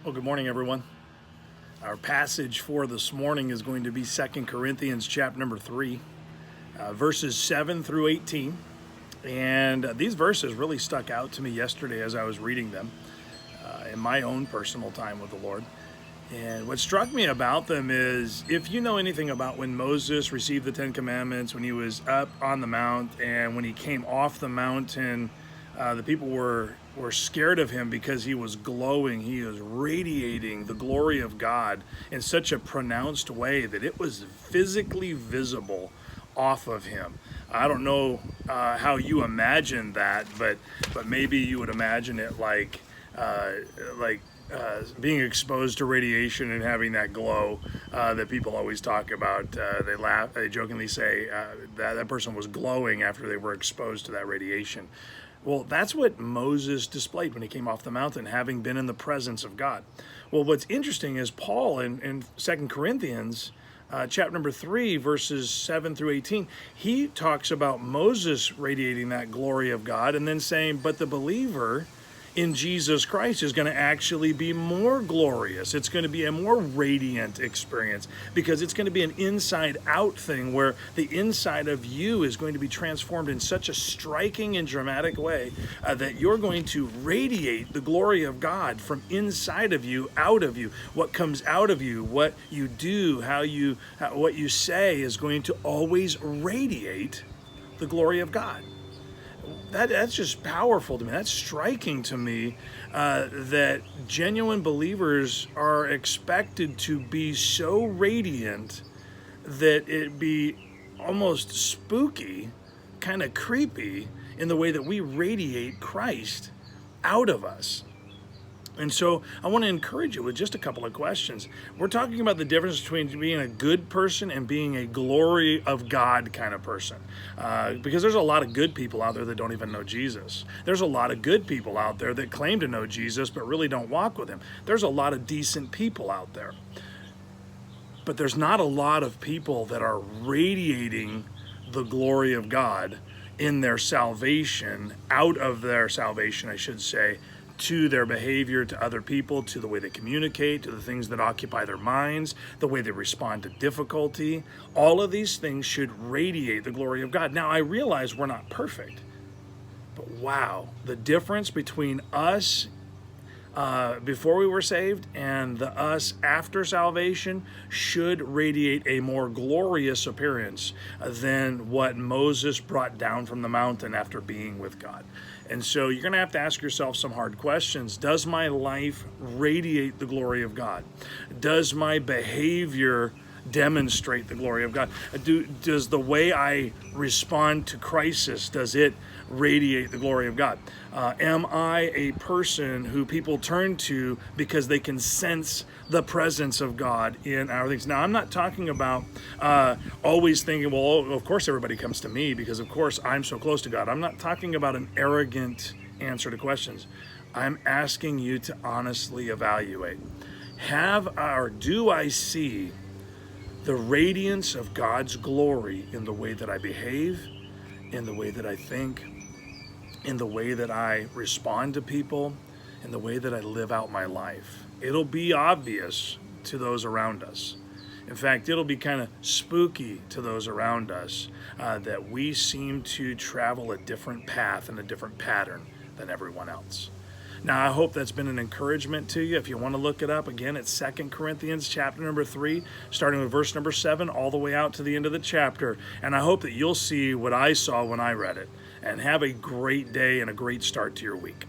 Well, good morning, everyone. Our passage for this morning is going to be 2 Corinthians chapter number 3, verses 7 through 18. And these verses really stuck out to me yesterday as I was reading them in my own personal time with the Lord. And what struck me about them is, if you know anything about when Moses received the Ten Commandments, when he was up on the mount, and when he came off the mountain, the people were scared of him because he was glowing. He was radiating the glory of God in such a pronounced way that it was physically visible off of him. I don't know how you imagine that, but maybe you would imagine it like being exposed to radiation and having that glow that people always talk about. They jokingly say that person was glowing after they were exposed to that radiation. Well, that's what Moses displayed when he came off the mountain, having been in the presence of God. Well, what's interesting is Paul in 2 Corinthians chapter number 3, verses 7 through 18, he talks about Moses radiating that glory of God and then saying, but the believer in Jesus Christ is going to actually be more glorious. It's going to be a more radiant experience because it's going to be an inside out thing where the inside of you is going to be transformed in such a striking and dramatic way that you're going to radiate the glory of God from inside of you, out of you. What comes out of you, what you do, what you say is going to always radiate the glory of God. That's just powerful to me. That's striking to me that genuine believers are expected to be so radiant that it be almost spooky, kind of creepy in the way that we radiate Christ out of us. And so I want to encourage you with just a couple of questions. We're talking about the difference between being a good person and being a glory of God kind of person. Because there's a lot of good people out there that don't even know Jesus. There's a lot of good people out there that claim to know Jesus but really don't walk with him. There's a lot of decent people out there. But there's not a lot of people that are radiating the glory of God in their salvation, out of their salvation, I should say, to their behavior, to other people, to the way they communicate, to the things that occupy their minds, the way they respond to difficulty. All of these things should radiate the glory of God. Now, I realize we're not perfect, but wow, the difference between us before we were saved and the us after salvation should radiate a more glorious appearance than what Moses brought down from the mountain after being with God. And so you're going to have to ask yourself some hard questions. Does my life radiate the glory of God? Does my behavior demonstrate the glory of God? Does the way I respond to crisis, does it radiate the glory of God? Am I a person who people turn to because they can sense the presence of God in our things? Now, I'm not talking about always thinking, well, of course everybody comes to me because of course I'm so close to God. I'm not talking about an arrogant answer to questions. I'm asking you to honestly evaluate. Do I see the radiance of God's glory in the way that I behave, in the way that I think, in the way that I respond to people, in the way that I live out my life? It'll be obvious to those around us. In fact, it'll be kind of spooky to those around us that we seem to travel a different path and a different pattern than everyone else. Now, I hope that's been an encouragement to you. If you want to look it up, again, it's 2 Corinthians chapter number 3, starting with verse number 7, all the way out to the end of the chapter. And I hope that you'll see what I saw when I read it. And have a great day and a great start to your week.